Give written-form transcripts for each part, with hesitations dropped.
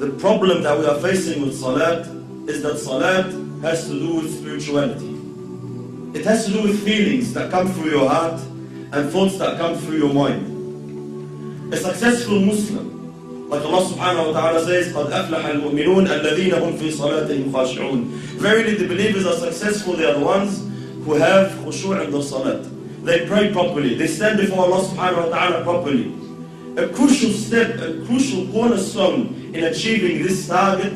the problem that we are facing with salat is that salat has to do with spirituality. It has to do with feelings that come through your heart and thoughts that come through your mind. A successful Muslim, like Allah subhanahu wa ta'ala says, قَدْ أَفْلَحَ الْمُؤْمِنُونَ الَّذِينَ هُمْ فِي صَلَاتِهِمْ خَاشِعُونَ. Verily the believers are successful, they are the ones who have khushu' in their salat. They pray properly, they stand before Allah subhanahu wa ta'ala properly. A crucial step, a crucial cornerstone in achieving this target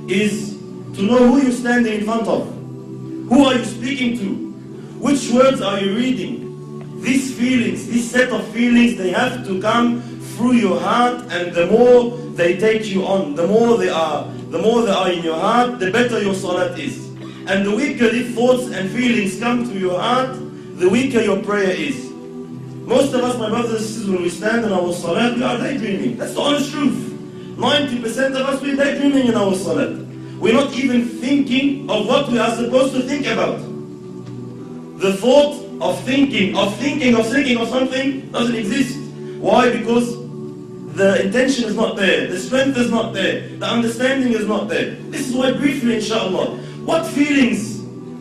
is to know who you're standing in front of. Who are you speaking to? Which words are you reading? These feelings, this set of feelings, they have to come through your heart, and the more they take you on, the more they are in your heart, the better your salat is. And the weaker these thoughts and feelings come to your heart, the weaker your prayer is. Most of us, my brothers and sisters, when we stand in our salat, we are daydreaming. That's the honest truth. 90% of us, we're daydreaming in our salat. We're not even thinking of what we are supposed to think about. The thought of thinking of something doesn't exist. Why? Because the intention is not there, the strength is not there, the understanding is not there. This is why briefly, inshallah, what feelings,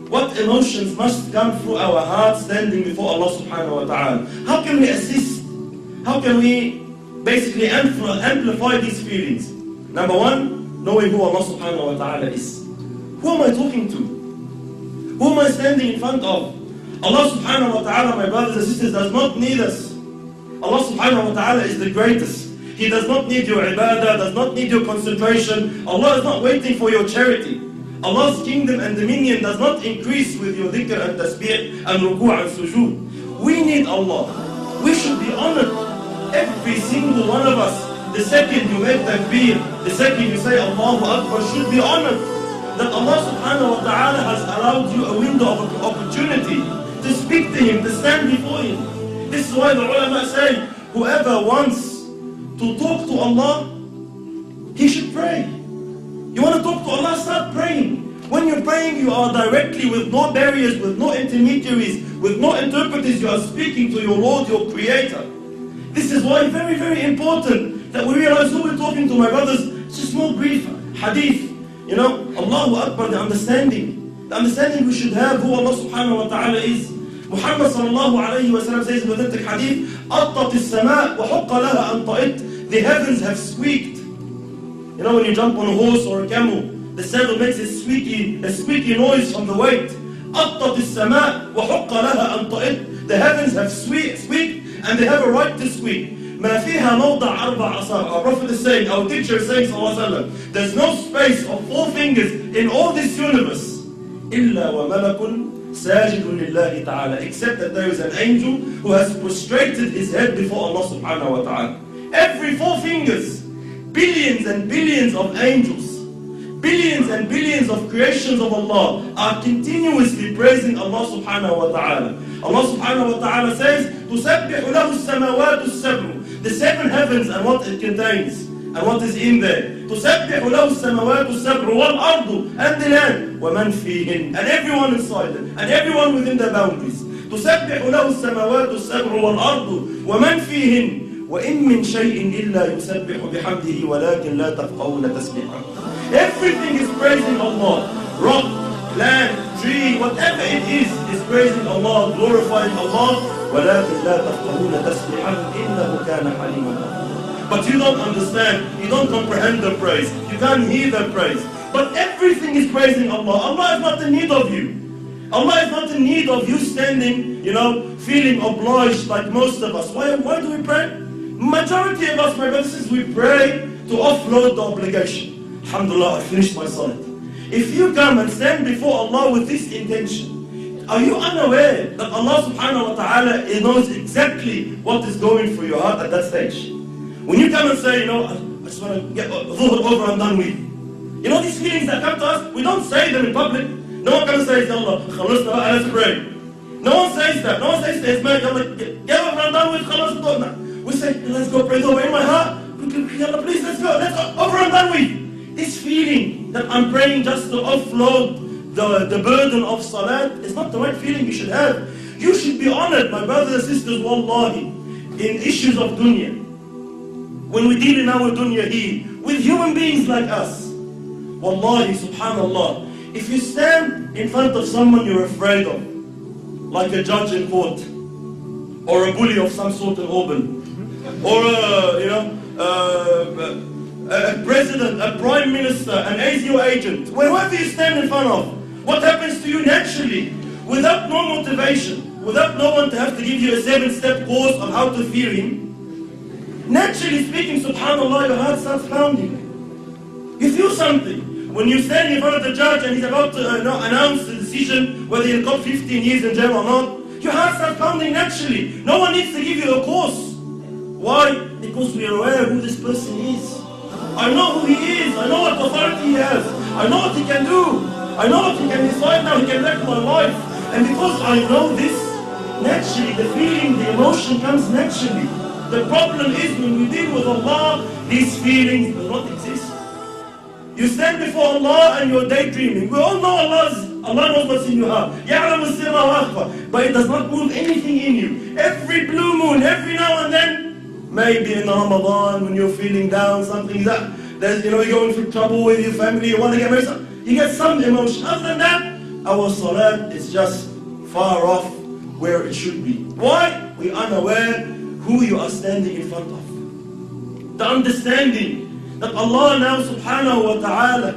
what emotions must come through our hearts standing before Allah subhanahu wa ta'ala? How can we assist? How can we basically amplify these feelings? Number one, knowing who Allah subhanahu wa ta'ala is. Who am I talking to? Who am I standing in front of? Allah subhanahu wa ta'ala, my brothers and sisters, does not need us. Allah subhanahu wa ta'ala is the greatest. He does not need your ibadah, does not need your concentration. Allah is not waiting for your charity. Allah's kingdom and dominion does not increase with your dhikr and tasbih and ruku' and sujood. We need Allah. We should be honored. Every single one of us, the second you make takbir, the second you say Allahu Akbar, should be honored. That Allah subhanahu wa ta'ala has allowed you a window of opportunity to speak to Him, to stand before Him. This is why the ulama say, whoever wants to talk to Allah, he should pray. You want to talk to Allah, start praying. When you're praying, you are directly, with no barriers, with no intermediaries, with no interpreters, you are speaking to your Lord, your Creator. This is why very, very important that we realize who we're talking to, my brothers. It's a small brief hadith. You know, Allahu Akbar, the understanding we should have who Allah subhanahu wa ta'ala is. Muhammad sallallahu alayhi wa sallam says in the authentic hadith, أَطَّتِ السَّمَاء وَحُقَّ لَهَا أَنْ طَئِتْ. The heavens have squeaked. You know, when you jump on a horse or a camel, the saddle makes a squeaky noise from the weight. أَطَّتِ السَّمَاء وَحُقَّ لَهَا أَنْ طَئِتْ. The heavens have squeaked, and they have a right to squeak. مَا فِيهَا مَوْضَعَ أَرْبَعَ أَصَابِعَ. Our Prophet is saying, our teacher is saying, sallallahu alayhi wa sallam, there's no space of 4 fingers in all this universe, إِلَّا وَمَلَكٌ سَاجِدٌ لِلَّهِ تَعَالَى, except that there is an angel who has prostrated his head before Allah subhanahu wa ta'ala. Every 4 fingers, billions and billions of angels, billions and billions of creations of Allah are continuously praising Allah subhanahu wa ta'ala. Allah subhanahu wa ta'ala says, تُسَبِّحُ لَهُ السَّمَوَاتُ السَّبْعُ. The 7 heavens and what it contains and what is in there. تُسَبِّحُ لَهُ السَّمَوَاتُ السَّبْعُ وَالْأَرْضُ, and the land, وَمَنْ فِيهِنْ, and everyone inside it, and everyone within their boundaries. تُسَبِّحُ لَهُ السَّمَوَاتُ السَّبْعُ وَالْأَرْضُ وَمَنْ فِيهِنْ وَإِن مِّن شَيْءٍ إِلَّا يُسَبِّحُ بِحَمْدِهِ وَلَكِنْ لَا تَفْقَهُونَ تَسْبِيحَهُ. Everything is praising Allah. Rock, land, tree, whatever it is praising Allah, glorifying Allah. وَلَكِنْ لَا تَفْقَهُونَ تَسْبِيحَهُ إِنَّهُ كَانَ حَلِيمًا غَفُورًا. But you don't understand, you don't comprehend the praise, you can't hear the praise. But everything is praising Allah. Allah is not in need of you. Allah is not in need of you standing, feeling obliged like most of us. Why do we pray? Majority of us, my brothers, we pray to offload the obligation. Alhamdulillah, I finished my salat. If you come and stand before Allah with this intention, are you unaware that Allah subhanahu wa ta'ala knows exactly what is going through your heart at that stage? When you come and say, I just want to get dhuhr over and done with. These feelings that come to us, we don't say them in public. No one comes and says, Allah, khalasna, let's pray. No one says that. No one says to his mate, get over and done with, khalasna. We say, let's go pray over in my heart. Please, let's go over and done with. This feeling that I'm praying just to offload the burden of salat is not the right feeling you should have. You should be honored, my brothers and sisters, wallahi, in issues of dunya. When we deal in our dunya here, with human beings like us. Wallahi, subhanallah, if you stand in front of someone you're afraid of, like a judge in court, or a bully of some sort in Auburn, or a president, a prime minister, an ASIO agent, wherever you stand in front of, what happens to you naturally, without no motivation, without no one to have to give you a 7-step course on how to fear him? Naturally speaking, subhanallah, your heart starts pounding. You feel something. When you stand in front of the judge and he's about to announce the decision whether you'll got 15 years in jail or not, your heart starts pounding naturally. No one needs to give you a course. Why? Because we are aware who this person is. I know who he is. I know what authority he has. I know what he can do. I know what he can decide now. He can wreck my life. And because I know this, naturally, the feeling, the emotion comes naturally. The problem is when we deal with Allah, these feelings do not exist. You stand before Allah and you're daydreaming. We all know Allah knows what's in your heart. But it does not move anything in you. Every blue moon, every now and then, maybe in Ramadan when you're feeling down, something that you're going through trouble with your family, you want to get married, you get some emotion. Other than that, our salat is just far off where it should be. Why? We are unaware who you are standing in front of. The understanding that Allah now subhanahu wa ta'ala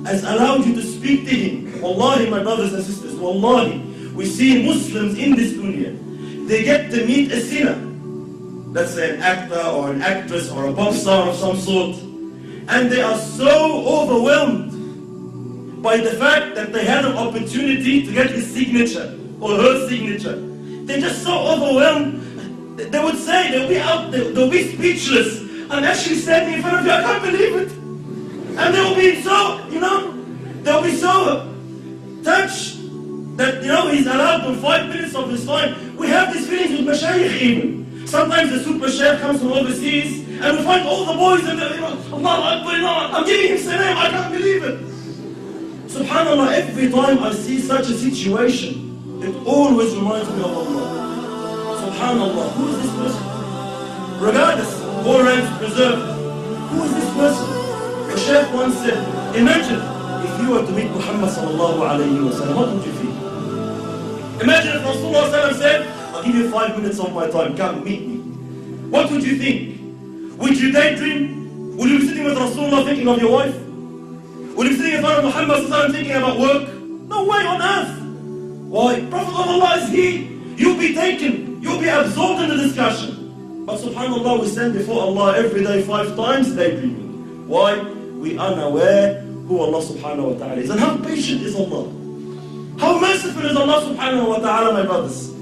has allowed you to speak to Him. Wallahi, my brothers and sisters, wallahi, we see Muslims in this dunya, they get to meet a sinner, let's say an actor or an actress or a pop star of some sort, and they are so overwhelmed by the fact that they had an opportunity to get his signature or her signature. They're just so overwhelmed. They would say, they'll be speechless. I'm actually standing in front of you, I can't believe it. And they'll be so, they'll be so touched that, he's allowed them 5 minutes of his time. We have these feelings with mashayikh even. Sometimes the super sheikh comes from overseas and we find all the boys and they're, Allah Akbar, I'm giving him salam, I can't believe it. Subhanallah, every time I see such a situation, it always reminds me of Allah. Subhanallah, who is this person? Regardless, all ranks preserved. Who is this person? The Shaykh once said, imagine if you were to meet Muhammad sallallahu alayhi wa sallam, what would you feel? Imagine if Rasulullah said, I'll give you 5 minutes of my time, come meet me. What would you think? Would you daydream? Would you be sitting with Rasulullah thinking of your wife? Would you be sitting in front of Muhammad sallallahu alayhi wa sallam thinking about work? No way on earth. Why? Prophet of Allah is He. You'll be taken. You'll be absorbed in the discussion. But subhanallah, we stand before Allah every day 5 times daydreaming. Why? We are unaware who Allah subhanahu wa ta'ala is. And how patient is Allah? How merciful is Allah subhanahu wa ta'ala, my brothers?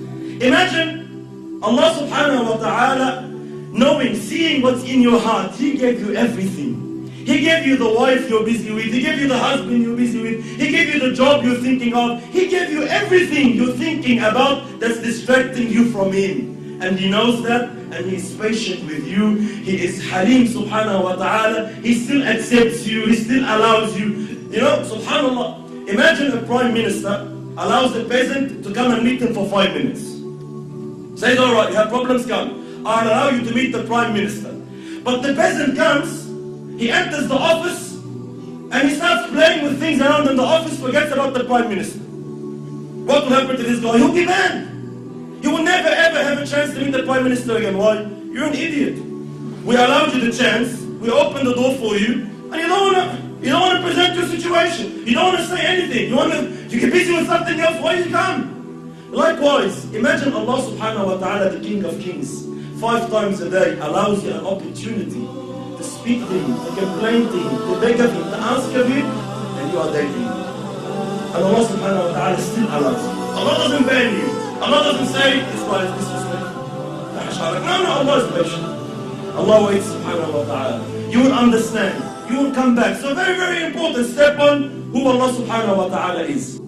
Imagine Allah subhanahu wa ta'ala knowing, seeing what's in your heart. He gave you everything. He gave you the wife you're busy with. He gave you the husband you're busy with. He gave you the job you're thinking of. He gave you everything you're thinking about that's distracting you from Him. And He knows that, and He is patient with you. He is Halim subhanahu wa ta'ala. He still accepts you. He still allows you. Subhanallah. Imagine a prime minister allows a peasant to come and meet him for 5 minutes. Says, all right, you have problems, come. I'll allow you to meet the prime minister. But the peasant comes, he enters the office, and he starts playing with things around in the office, forgets about the prime minister. What will happen to this guy? He'll be banned. You will never ever have a chance to meet the prime minister again. Why? You're an idiot. We allowed you the chance, we opened the door for you, and you don't want to present your situation. You don't want to say anything. You get busy with something else. Why did you come? Likewise, imagine Allah subhanahu wa ta'ala, the King of Kings, 5 times a day allows you an opportunity to speak to Him, to complain to Him, to beg of Him, to ask of Him, and you are daydreaming. And Allah subhanahu wa ta'ala still allows you. Allah doesn't ban you. Allah doesn't say, this guy is disrespectful. No, Allah is patient. Allah waits subhanahu wa ta'ala. You will understand. You will come back. So very, very important. Step on who Allah subhanahu wa ta'ala is.